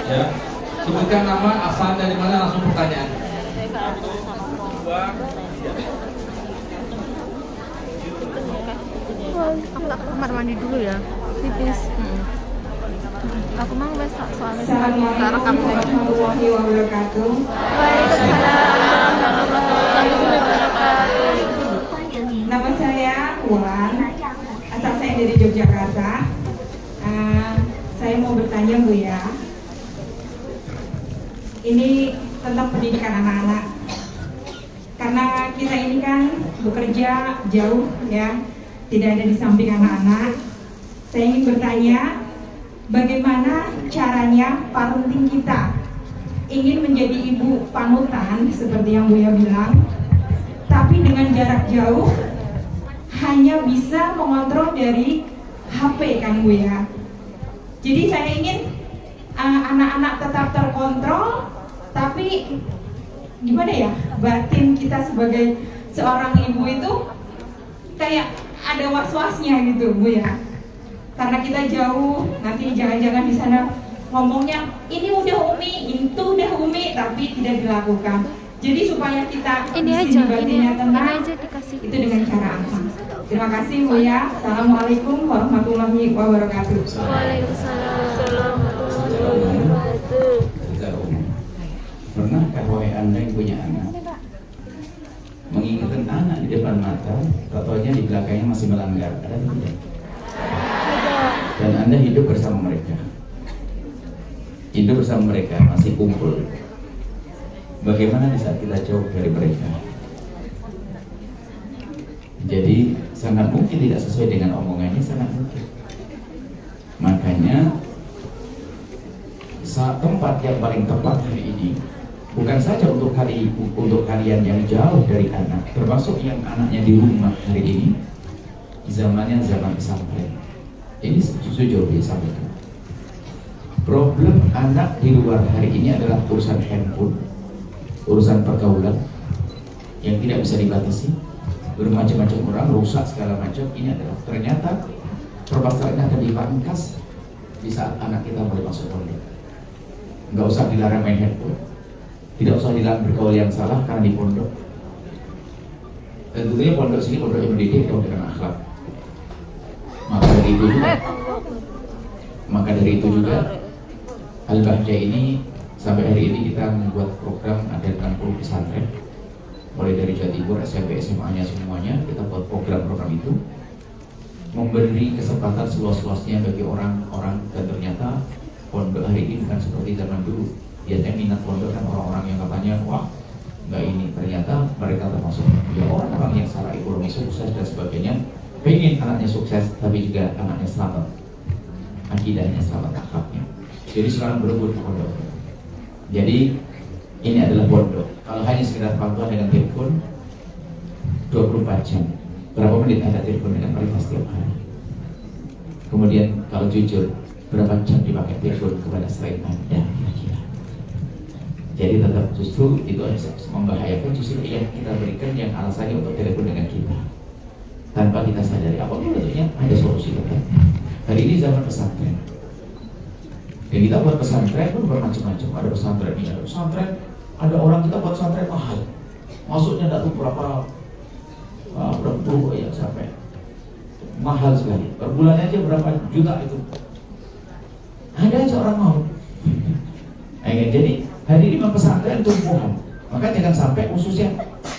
Ya, sebutkan nama, asal dari mana, langsung pertanyaan. Aku tak ke kamar mandi dulu ya. Pipis. Aku mau besok soalnya Assalamualaikum warahmatullahi wabarakatuh. Waalaikumsalam warahmatullahi wabarakatuh. Nama saya Wulan, asal saya dari Yogyakarta. Saya mau bertanya Bu ya. Ini tentang pendidikan anak-anak. Karena kita ini kan bekerja jauh ya, tidak ada di samping anak-anak. Saya ingin bertanya, bagaimana caranya parenting kita ingin menjadi ibu panutan seperti yang Buya bilang, tapi dengan jarak jauh hanya bisa mengontrol dari HP kan Buya. Jadi saya ingin anak-anak tetap terkontrol, tapi gimana ya, batin kita sebagai seorang ibu itu kayak ada was-wasnya gitu Buya. Karena kita jauh, nanti jangan-jangan di sana ngomongnya ini udah Umi, itu udah Umi, tapi tidak dilakukan. Jadi supaya kita Ini di aja, sini batinnya tenang, ini aja dikasih. itu dengan cara apa? Terima kasih Bu ya. Assalamualaikum warahmatullahi wabarakatuh. Waalaikumsalam warahmatullahi wabarakatuh. Pernahkah wahai Anda yang punya anak mengingatkan anak di depan mata, contohnya di belakangnya masih melanggar, ada atau tidak? Dan Anda hidup bersama mereka, masih kumpul. Bagaimana di saat kita jauh dari mereka? Jadi sangat mungkin tidak sesuai dengan omongannya, sangat mungkin. Makanya saat tempat yang paling tepat hari ini bukan saja untuk kalian yang jauh dari anak, termasuk yang anaknya di rumah hari ini, zamannya zaman pesantren. Ini jujur disampaikan. Problem anak di luar hari ini adalah urusan handphone, urusan pergaulan yang tidak bisa dibatasi, bermacam-macam orang, rusak segala macam. Ini adalah ternyata permasalahannya akan dipangkas di saat anak kita mulai masuk pondok. Nggak usah dilarang main handphone, tidak usah dilarang bergaul yang salah karena di pondok. Dan tentunya pondok sini pondok yang mendidik dengan akhlak. Maka dari itu juga Al-Bahjah ini sampai hari ini kita membuat program ada 60 pesantren, mulai dari Jawa Timur, SMP, SMA-nya semuanya kita buat program-program itu, memberi kesempatan seluas-luasnya bagi orang-orang. Dan ternyata pondok hari ini bukan seperti zaman dulu. Biasanya minat pondok kan orang-orang yang katanya wah nggak ini, ternyata mereka termasuk ya orang-orang yang secara ekonomi sukses dan sebagainya, pengen anaknya sukses tapi juga anaknya selamat akidahnya, selamat akhlaknya. Jadi sekarang berebut pondok. Jadi ini adalah pondok. Kalau hanya sekedar pantauan dengan telepon 24 jam, berapa menit ada telepon dengan mereka setiap hari? Kemudian kalau jujur, berapa jam dipakai telepon kepada selain Anda kira-kira? Jadi tetap justru itu membahayakan, justru yang kita berikan yang alasannya untuk telepon dengan kita tanpa kita sadari. Apapun bentuknya ada solusi tetap. Hari ini zaman pesantren. Dan kita buat pesantren pun bermacam-macam. Ada pesantren ini, ada pesantren, ada orang kita buat pesantren mahal. Masuknya tidak tahu berapa puluh ya sampai mahal sekali. Per bulan aja berapa juta itu. Ada aja orang mau. Jadi hari ini pesantren tumbuhan. Maka jangan sampai khususnya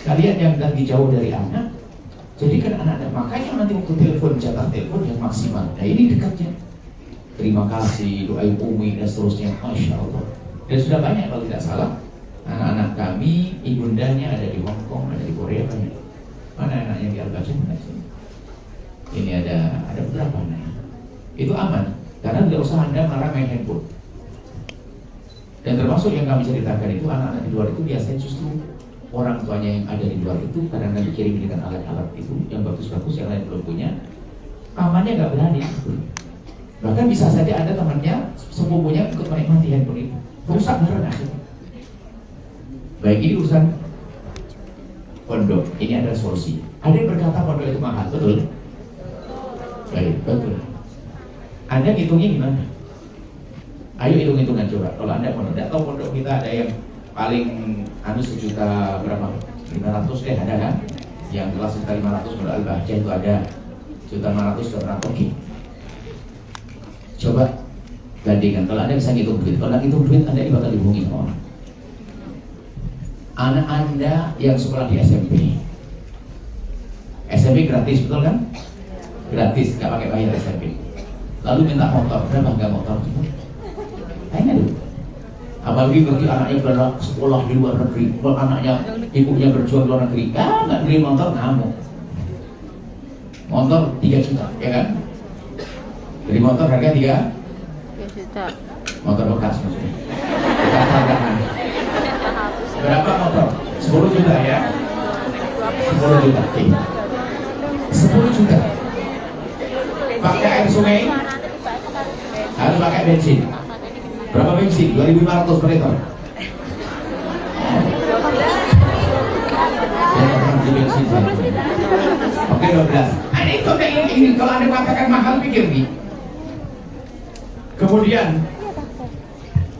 kalian yang lagi jauh dari anak, jadikan anak-anak, makanya nanti waktu telepon, jatah telepon yang maksimal. Nah ini dekatnya. Terima kasih, doain Umi dan seterusnya, Masya Allah. Dan sudah banyak kalau tidak salah anak-anak kami, ibundanya ada di Hong Kong, ada di Korea banyak. Mana anaknya di Al-Bahjah? Mana sini? Ini ada berapa anaknya? Itu aman, karena tidak usah Anda melarang main handphone. Dan termasuk yang kami ceritakan itu anak-anak di luar itu biasanya justru orang tuanya yang ada di luar itu kadang-kadang dikirim dengan alat-alat itu yang bagus-bagus, yang lain belum punya, amannya nggak berani. Bahkan bisa saja ada temannya, sepupunya ikut menikmati handphone itu, rusak beneran akhirnya. Baik, ini urusan pondok, ini ada solusi. Ada yang berkata pondok itu mahal, betul? Baik, betul. Anda hitungnya gimana? Ayo hitung-hitungan coba. Kalau Anda tidak tahu pondok kita ada yang paling sejuta berapa? 500 deh ada kan? Yang kelas sejuta 500 pondok Al-Bahjah itu ada. Juta 500 sudah pernah pergi. Coba bandingkan. Kalau Anda bisa ngitung duit, kalau Anda ngitung duit Anda bakal dihubungi orang. Anak Anda yang sekolah di SMP gratis, betul kan? Gratis, nggak pakai bayar SMP. Lalu minta motor, berapa nggak motor? Tanya dulu. Apalagi bagi anaknya berada sekolah di luar negeri, kalau anaknya ibunya berjuang di luar negeri, nggak beli motor, ngamuk. Motor 3 juta, ya kan? Beli motor harga 3 juta. Motor bekas maksudnya. Bekas hargaan. Berapa motor? 10 juta ya? 10 juta. 10 juta. Pakai air sungai? Harus pakai bensin. Berapa bensin? 2.500 per liter. Bensin. Oke 12. Ada itu kayak ini. Kalau Anda katakan mahal, pikir nih. Kemudian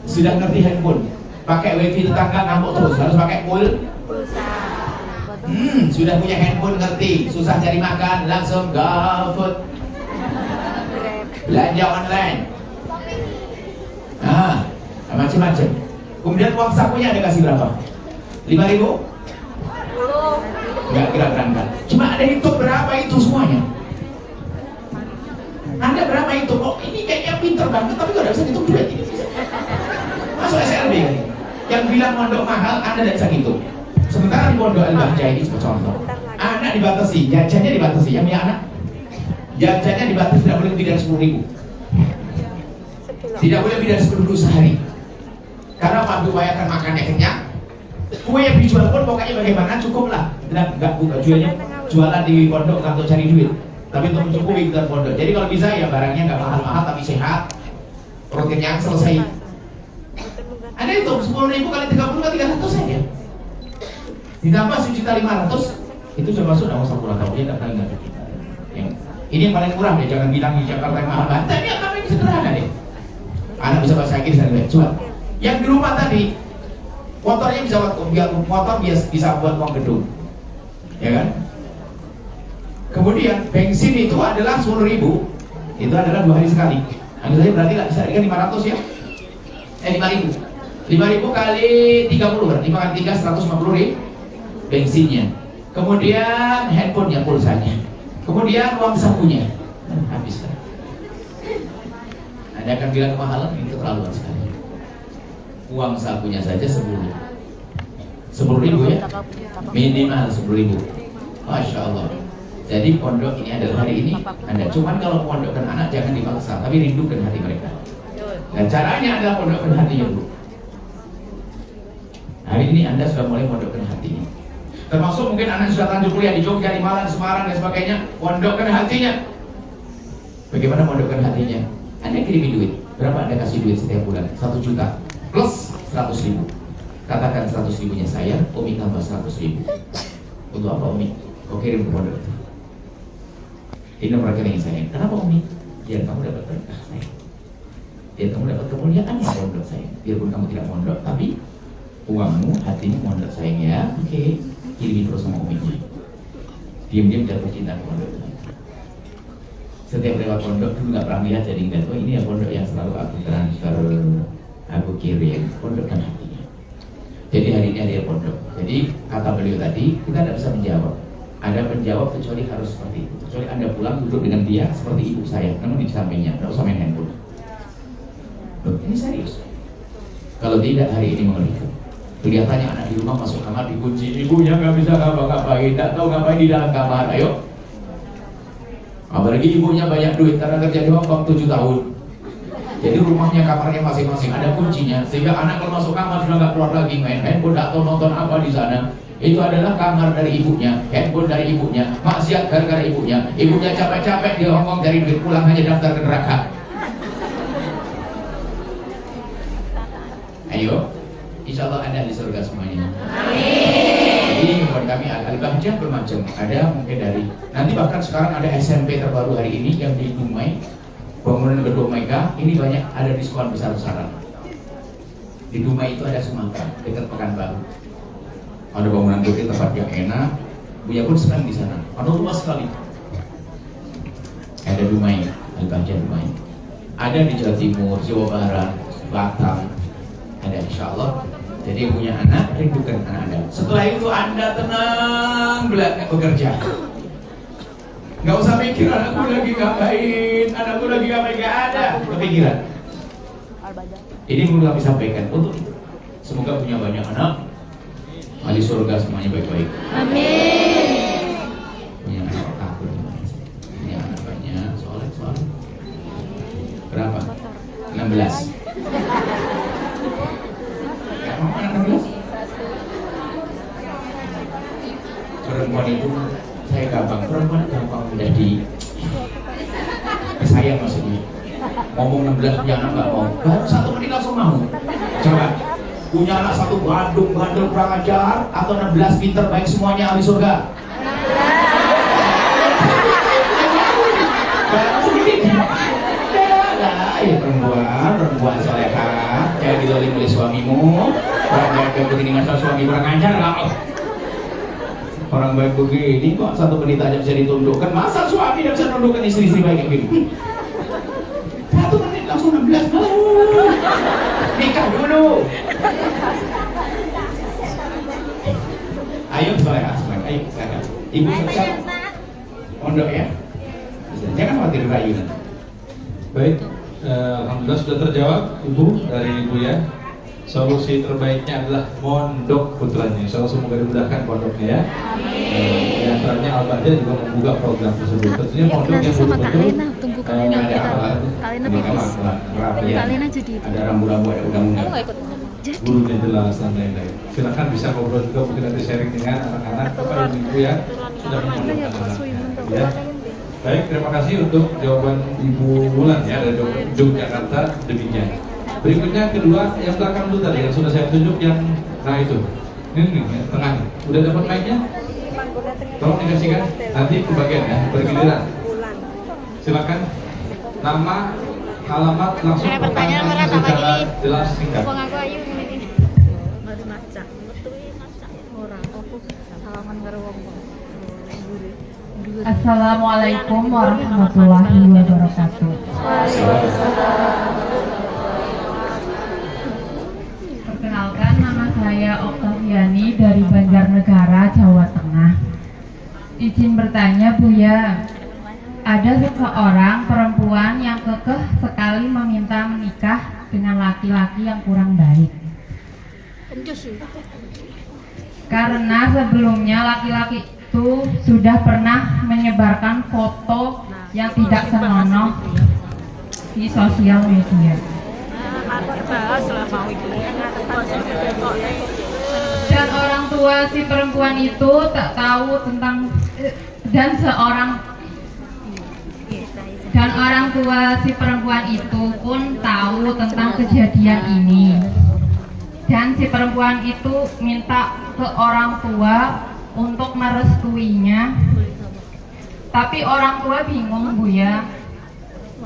sudah ngerti handphone, pakai wifi tetangga ngamuk terus, harus pakai pulsa. Sudah punya handphone ngerti, susah cari makan, langsung GoFood, belanja online. Nah, macam-macam. Kemudian uang sakunya Anda kasih berapa? 5.000? Enggak kira berangkat. Cuma ada hitung berapa itu semuanya. Anda berapa itu? Oh ini kayaknya pinter banget, tapi gak bisa hitung duit ini. Masuk SLB kan? Yang bilang pondok mahal, Anda tidak bisa hitung. Sementara di pondok Al-Bahjah ini contoh, anak dibatasi, jajannya dibatasi, yang punya anak jajannya dibatasi tidak boleh lebih dari 10.000. Tidak boleh lebih dari 10.000 sehari. Karena Pak upayakan makannya kenyang. Kue yang dijual pun pokoknya bagaimana cukuplah. Tidak buka jualan di pondok untuk cari duit, tapi untuk mencukupi kebutuhan pondok. Jadi kalau bisa ya barangnya nggak mahal-mahal tapi sehat, perut kenyang, selesai. Anda itu 10.000 kali 30 kali 300 saja. Ditambah 1.500.000 itu sudah masuk dalam sakuran tahun. Dia nggak paling nggak kita. Ini yang paling murah deh. Jangan bilang di Jakarta yang mahal banget. Tapi yang paling sederhana deh. Anak bisa bahasa Inggris dan lain. Coba. Yang di rumah tadi motornya bisa buat motor bisa buat uang gedung, ya kan? Kemudian bensin itu adalah 10.000, itu adalah 2 hari sekali. Anggap saja berarti bisa kan 500 ya? 5.000. 5.000 kali 30 berarti 5 kali 3 150.000 bensinnya. Kemudian handphonenya, pulsanya. Kemudian uang sakunya. Habis kan? Anda akan bilang kemahalan itu terlalu sekali. Uang sakunya saja 10.000 ya? Minimal 10.000. Masya Allah. Jadi pondok ini adalah hari ini Anda. Cuman kalau pondokkan anak jangan dipaksa, tapi rindukan hati mereka. Dan caranya adalah pondokkan hatinya dulu. Hari ini Anda sudah mulai pondokkan hatinya. Termasuk mungkin anak sudah lanjut kuliah di Jogja, di Malang, Semarang dan sebagainya. Pondokkan hatinya. Bagaimana pondokkan hatinya? Anda kirimi duit. Berapa Anda kasih duit setiap bulan? 1 juta plus 100.000. Katakan 100.000-nya saya, Umi tambah 100.000. Untuk apa Umi? Kau kirim ke pondok itu. Ini nomor rekening saya. Kenapa Umi? Biar kamu dapat berkah saya. Biar kamu dapat kemuliaan yang pondok saya. Biarpun kamu tidak pondok, tapi uangmu, hatimu pondok sayang ya. Oke, kirimi terus sama Umi. Diam-diam jatuh cinta ke pondok. Setiap lewat pondok dulu nggak pernah lihat jadi ingat. Oh ini ya pondok yang selalu aku transfer, aku kirim. Pondok dan hatinya. Jadi hari ini ada pondok. Jadi kata beliau tadi kita tidak bisa menjawab. Ada penjawab kecuali harus seperti itu. Kecuali Anda pulang duduk dengan dia seperti ibu saya, namun di sampingnya, tidak usah main handphone. Loh, ini serius. Kalau tidak hari ini mengerikan. Kelihatannya anak di rumah masuk kamar dikunci, ibunya nggak bisa ngapa-ngapain, tidak tahu ngapain di dalam kamar. Ayo. Apalagi ibunya banyak duit karena kerja di Hong Kong 7 tahun. Jadi rumahnya kamarnya masing-masing ada kuncinya, sehingga anak kalau masuk kamar sudah nggak keluar lagi main handphone, tidak tahu nonton apa di sana. Itu adalah kamar dari ibunya, handphone dari ibunya, maksiat gara-gara ibunya. Ibunya capek-capek di Hong Kong cari duit, pulang hanya daftar ke neraka. Ayo, insya Allah Anda di surga semuanya. Jadi buat kami Al-Bahjah bermacam. Ada mungkin dari nanti bahkan sekarang ada SMP terbaru hari ini yang di Dumai. Bangunan Gedung Mega ini banyak ada diskon besar-besaran. Di Dumai itu ada Sumatera, dekat Pekanbaru. Ada bangunan gede, tempat yang enak. Buya pun senang di sana. Ada luas sekali. Ada Dumai, Al-Bahjah Dumai. Ada di Jawa Timur, Jawa Barat, Batam. Ada insya Allah. Jadi yang punya anak, rindukan anak Anda. Setelah itu Anda tenang bekerja. Nggak usah mikir anakku lagi ngapain, anakku lagi ngapain, nggak ada kepikiran. Ini perlu kami sampaikan untuk itu. Semoga punya banyak anak, ahli surga semuanya baik-baik. Amin. Punya anak takut, punya anak banyak, soleh. Berapa? 16. Mau anak 16? Perempuan itu saya gampang, perempuan gampang mudah saya maksudnya. Ngomong 16 punya anak nggak mau, baru 1 menit langsung mau. Coba, punya anak 1 bandel kurang ajar, atau 16 pinter baik semuanya ahli surga? Baru sedikit. Ya perempuan salehah, jangan didolim oleh suamimu. Orang baik begini masalah suami kurang ajar kamu. Orang baik begini kok 1 menit aja bisa ditundukkan, masa suami tidak bisa menundukkan istri-istri baik kayak gini? 1 menit langsung 16 nikah dulu. Ayo salehah, ayo silakan. Ibu siap mondok ya. Jangan khawatir rayu. Baik, alhamdulillah sudah terjawab Ibu dari Ibu ya. Solusi terbaiknya adalah mondok putranya. Insyaallah semoga dimudahkan pondoknya ya. Di antaranya Al-Bahjah juga membuka program tersebut. Tentunya mondok yang betul-betul Kak Lena pipis. Kak Lena jadi ada rambu-rambu, ada undang-undang. gurunya jelas dan lain-lain. Silakan bisa ngobrol juga, mungkin nanti sharing dengan anak-anak Bapak Ibu ya sudah memondokkan anak-anak ya. Baik, terima kasih untuk jawaban Ibu Wulan ya dari Yogyakarta. Demikian. Berikutnya kedua yang belakang dulu tadi yang sudah saya tunjuk yang itu. Ini ya, tengah. Udah dapat mic-nya? Tolong dikasihkan nanti ke bagian ya, bergiliran. Silakan. Nama, alamat, langsung pertanyaan secara jelas singkat. Assalamualaikum warahmatullahi wabarakatuh. Perkenalkan, nama saya Oktaviani dari Banjarnegara, Jawa Tengah. Izin bertanya, Buya, ada seseorang perempuan yang kekeh sekali meminta menikah dengan laki-laki yang kurang baik. Karena sebelumnya laki-laki itu sudah pernah menyebarkan foto yang tidak senonoh di sosial media. Dan orang tua si perempuan itu tak tahu tentang dan orang tua si perempuan itu pun tahu tentang kejadian ini. Dan si perempuan itu minta ke orang tua untuk merestuinya. Tapi orang tua bingung, Buya,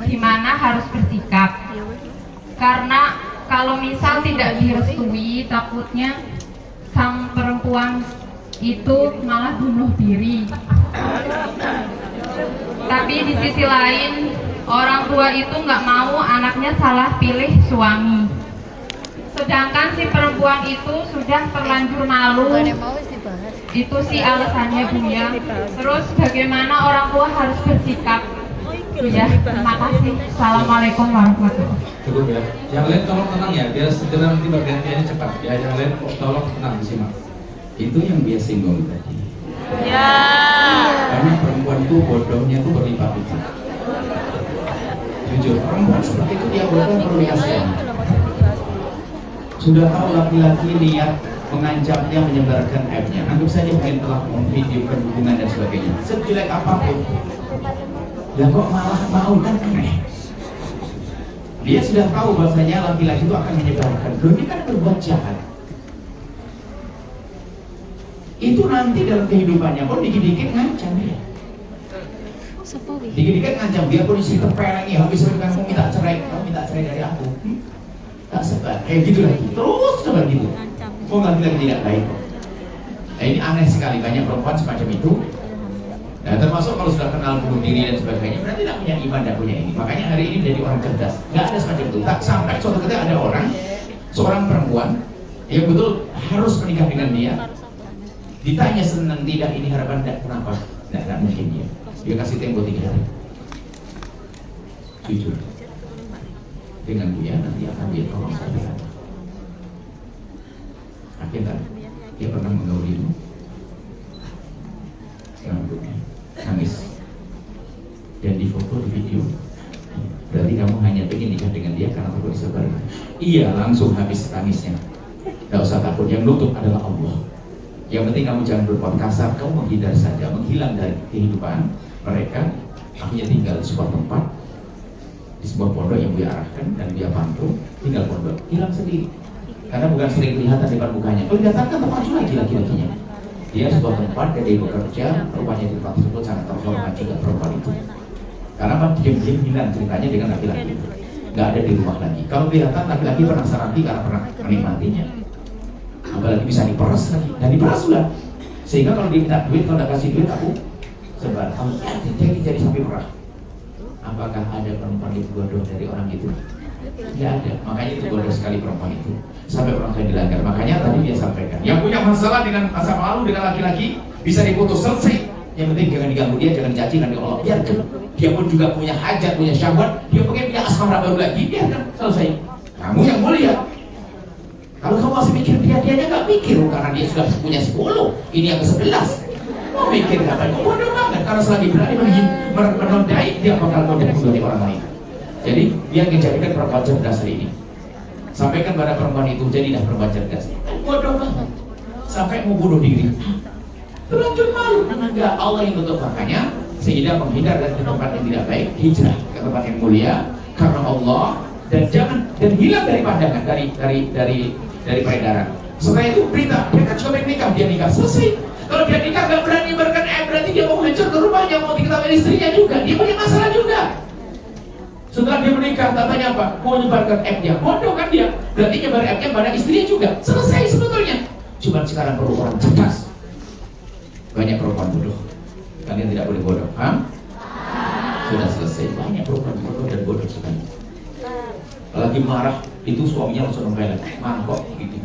gimana harus bersikap. Karena kalau misal tidak direstui, takutnya sang perempuan itu malah bunuh diri. Tapi di sisi lain, orang tua itu nggak mau anaknya salah pilih suami. Sedangkan si perempuan itu sudah terlanjur malu. Itu sih alasannya, Buya. Terus bagaimana orang tua harus bersikap? Ya, terima kasih. Assalamualaikum warahmatullahi wabarakatuh. Cukup ya. Yang lain tolong tenang ya, biar segera nanti bergantiannya cepat. Ya, yang lain tolong tenang disimak. Itu yang dia singgung tadi. Ya. Karena perempuan itu bodohnya itu berlipat-lipat. Jujur, perempuan seperti itu dia bodoh perlu dikasihani. Sudah tahu laki-laki lihat mengancamnya, menyebarkan aibnya. Anggap saja mungkin telah memvideokan hubungan dan sebagainya. Sejelek apapun, ya kok malah mau, kan aneh. Dia sudah tahu bahwasanya laki-laki itu akan menyebarkan. Loh, ini kan berbuat jahat. Itu nanti dalam kehidupannya pun dikit-dikit ngancam dia. Dikit-dikit ngancam dia, pun isi terpelengi habis dengan sabar, kayak gitu lagi, terus sabar gitu. Kok laki-laki tidak baik kok. Nah ini aneh sekali, banyak perempuan semacam itu. Nah termasuk kalau sudah kenal bunuh diri dan sebagainya, berarti tidak punya iman, tidak punya ini. Makanya hari ini menjadi orang cerdas. Nggak ada semacam itu. Tak sampai suatu ketika ada orang, seorang perempuan yang betul harus menikah dengan dia. Ditanya senang tidak, ini harapan tidak, kenapa? Tidak mungkin dia. Dia kasih tempo 3 hari. Jujur. Dengan dia nanti akan dia tolong sampai apa? Akhirnya dia pernah menggauli rambutnya, nangis, dan di foto, di video. Berarti kamu hanya ingin nikah dengan dia karena takut disebar. Iya, langsung habis tangisnya. Gak usah takut, yang nutup adalah Allah. Yang penting kamu jangan berbuat kasar, kamu menghindar saja, menghilang dari kehidupan mereka. Akhirnya tinggal di sebuah tempat, di sebuah pondok yang dia arahkan dan dia bantu, tinggal pondok, hilang sendiri. Karena bukan sering kelihatan di depan mukanya, kelihatan kan terpacu lagi laki-lakinya. Dia sebuah tempat, dia bekerja, rupanya di tempat tersebut sangat terhormat juga perempuan itu. Karena diam-diam hilang ceritanya dengan laki-laki itu, nggak ada di rumah lagi. Kalau kelihatan laki-laki penasaran karena pernah menikmatinya, apalagi bisa diperas lagi, dan diperas sudah. Sehingga kalau dia minta duit, kalau nggak kasih duit aku sebar. Jadi sampai perah. Apakah ada perempuan yang bodoh dari orang itu? Tidak ada. Makanya itu bodoh sekali perempuan itu. Sampai orang tua dilanggar. Makanya tadi dia sampaikan, yang punya masalah dengan masa malu dengan laki-laki bisa diputus, selesai. Yang penting jangan diganggu dia, jangan caci, nanti Allah biarkan. Dia pun juga punya hajat, punya syahwat. Dia pengen punya asmara baru lagi, biarkan, selesai. Kamu yang mulia. Kalau kamu masih mikir dia nggak mikir karena dia sudah punya 10, ini yang ke-11. Mau mikir apa? Bodoh banget. Karena selagi berani menodai, dia bakal menodai orang lain. Jadi dia menjadikan perempuan cerdas hari ini. Sampaikan pada perempuan itu, jadilah perempuan cerdas. Bodoh banget. Sampai mau bunuh diri. Terlanjur malu. Enggak, Allah yang tutup makanya sehingga menghindar dari tempat yang tidak baik, hijrah ke tempat yang mulia karena Allah, dan jangan dan hilang dari pandangan, dari peredaran. Setelah itu berita, dia kan juga nikah, dia nikah selesai. Kalau dia nikah nggak berani berkan berarti dia mau hancur ke rumahnya, mau diketahui istrinya juga, dia punya masalah juga. Setelah dia menikah, tanya apa? Mau nyebarkan app-nya, bodoh kan dia? Berarti nyebar app-nya pada istrinya juga. Selesai sebetulnya. Cuma sekarang perlu orang cerdas. Banyak perempuan bodoh. Kalian tidak boleh bodoh, paham? Sudah selesai. Banyak perempuan bodoh dan bodoh sekali. Lagi marah, itu suaminya langsung membela, mangkok gitu.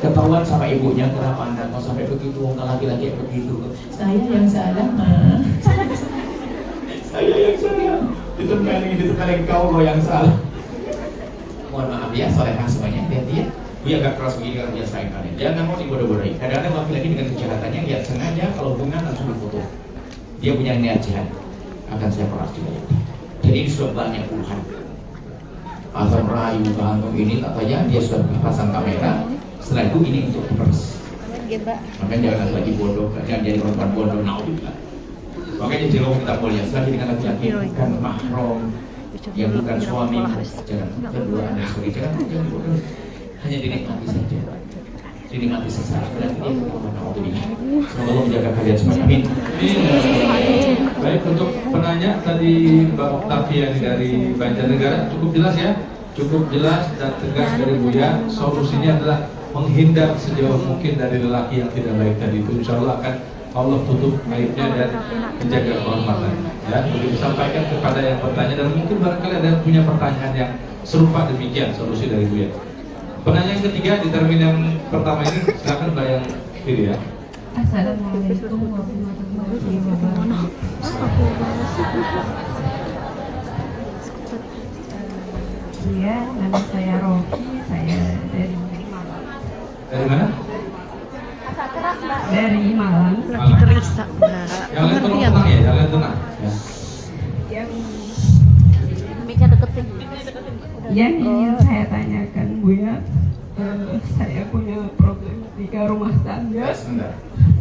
Ketahuan sama ibunya, kenapa anda kok sampai begitu? Nggak laki-laki begitu. Saya yang salah, mah. Saya yang salah. Ditempelin kau loh yang salah. Mohon maaf ya, solehah semuanya, hati-hati ya. Dia agak keras begini kalau dia sayang kalian. Jangan mau dibodoh-bodohi. Kadang-kadang laki-laki dengan kejahatannya, ya sengaja kalau hubungan langsung difoto. Dia punya niat jahat, akan saya peras juga. Jadi ini sudah banyak puluhan. Asal merayu, gantung ini, katanya dia sudah pasang kamera. Setelah itu ini untuk diperas. Makanya jangan lagi bodoh, jangan jadi perempuan bodoh. Naudzubillah. Makanya jauh kita mulia, selagi dengan laki-laki bukan mahram, yang bukan suami, jangan berdua anda sorry, jangan bodoh, hanya dinikmati saja, dinikmati sesaat. Berarti dia Alhamdulillah. Semoga Allah menjaga kalian semua. Amin. Baik, untuk penanya tadi Mbak Oktavia dari Banjarnegara cukup jelas ya, cukup jelas dan tegas dari Buya. Solusinya adalah menghindar sejauh mungkin dari lelaki yang tidak baik tadi itu. Insya Allah akan Allah tutup aibnya dan menjaga kehormatan. Ya, boleh disampaikan kepada yang bertanya dan mungkin barangkali ada yang punya pertanyaan yang serupa demikian solusi dari Buya. Penanya yang ketiga di termin yang pertama ini silakan Mbak yang kiri ya. Assalamualaikum warahmatullahi wabarakatuh. Iya, nama saya Rofi, saya dari Malang. Dari mana? Dari Malang. Lagi terisak. Yang lain tolong tenang ya, yang lain tenang. Ya. Yang ingin saya tanyakan Buya, saya punya problematika rumah tangga. Sebentar.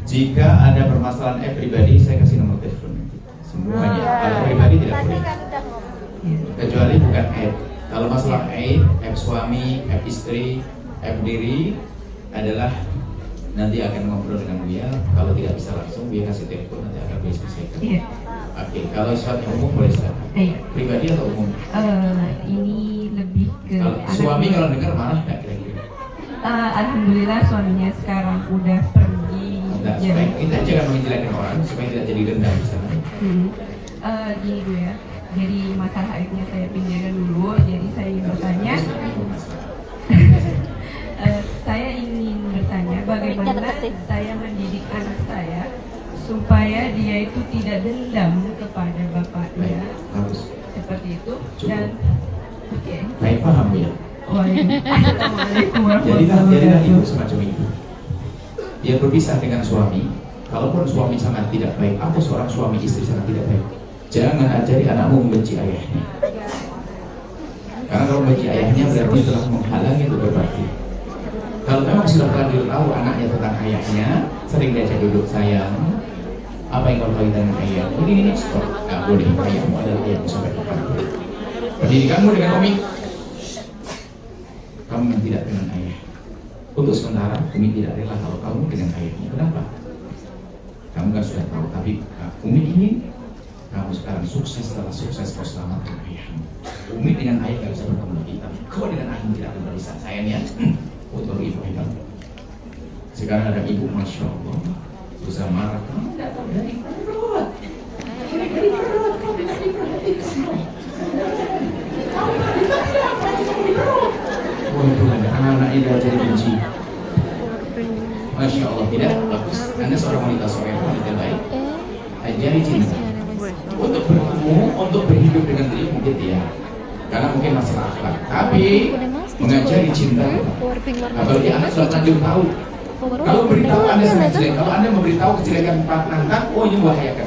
Jika ada permasalahan pribadi, saya kasih nomor telepon. Semuanya. Kalau pribadi tidak boleh. Kecuali bukan kalau masalah suami, istri, diri adalah nanti akan ngobrol dengan Buya. Kalau tidak bisa langsung, Buya kasih telepon, nanti akan Buya selesaikan. Iya. Oke, kalau sifatnya umum boleh silakan. Pribadi atau umum? Ini lebih ke Kalau suami kalau dengar marah nggak kira-kira? Alhamdulillah suaminya sekarang udah pergi. Nah, supaya kita jangan menjelekkan orang supaya tidak jadi rendah di sana. Gini Bu ya, jadi masalah aibnya saya pinggirkan dulu. Jadi saya ingin bertanya, saya ingin bertanya bagaimana saya mendidik anak saya supaya dia itu tidak dendam kepada bapaknya. Bagus. Seperti itu. Dan oke. Baik, paham ya. Assalamualaikum Jadilah warahmatullahi ibu semacam itu. Dia berpisah dengan suami. Kalaupun suami sangat tidak baik, atau seorang suami istri sangat tidak baik, jangan ajari anakmu membenci ayahnya. Karena kalau membenci ayahnya berarti telah menghalangi untuk berbakti. Kalau memang sudah terlanjur tahu anaknya tentang ayahnya, sering diajak duduk, sayang, apa yang kau tahu dengan ayah? Ini stop. Nggak boleh, ayahmu adalah ayahmu sampai kapan. Pendidikanmu dengan Umi, kamu yang tidak dengan ayah. Untuk sementara, Umi tidak rela kalau kamu dengan ayahmu. Kenapa? Kamu kan sudah tahu, tapi Umi ingin kamu sekarang sukses setelah sukses kau selamatkan ayahmu. Umi dengan ayah nggak bisa bertemu lagi, tapi kau dengan ayahmu tidak akan bisa. Sayangnya, untuk ibu hebat. Sekarang ada ibu, masya Allah, susah marah. Kamu datang dari perut. Kamu tidak diperhatikan. Oh Tuhan, anak-anak ini jadi benci. Masya Allah, tidak bagus. Anda seorang wanita wanita baik. Ajari cinta. Untuk bertemu, untuk berhidup dengan diri mungkin ya, karena mungkin masalah akhlak. Tapi mengajari cinta, apalagi anak sudah lanjut tahu. Kalau beritahu Anda sangat jelek, kalau Anda memberitahu kejelekan Pak Nantang, oh ini membahayakan.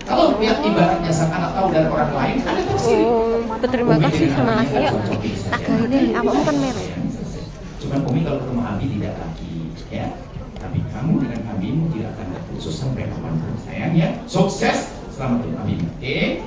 Kalau lihat ibaratnya sang anak tahu dari orang lain, Anda tersinggung. Terima kasih sama Asia. Agak ini, apa kan merah? Cuman Umi kalau ketemu Abi tidak lagi, ya. Tapi kamu dengan Abimu tidak akan terputus sampai kapanpun, sayang ya. Sukses, selamat untuk Abimu. Oke?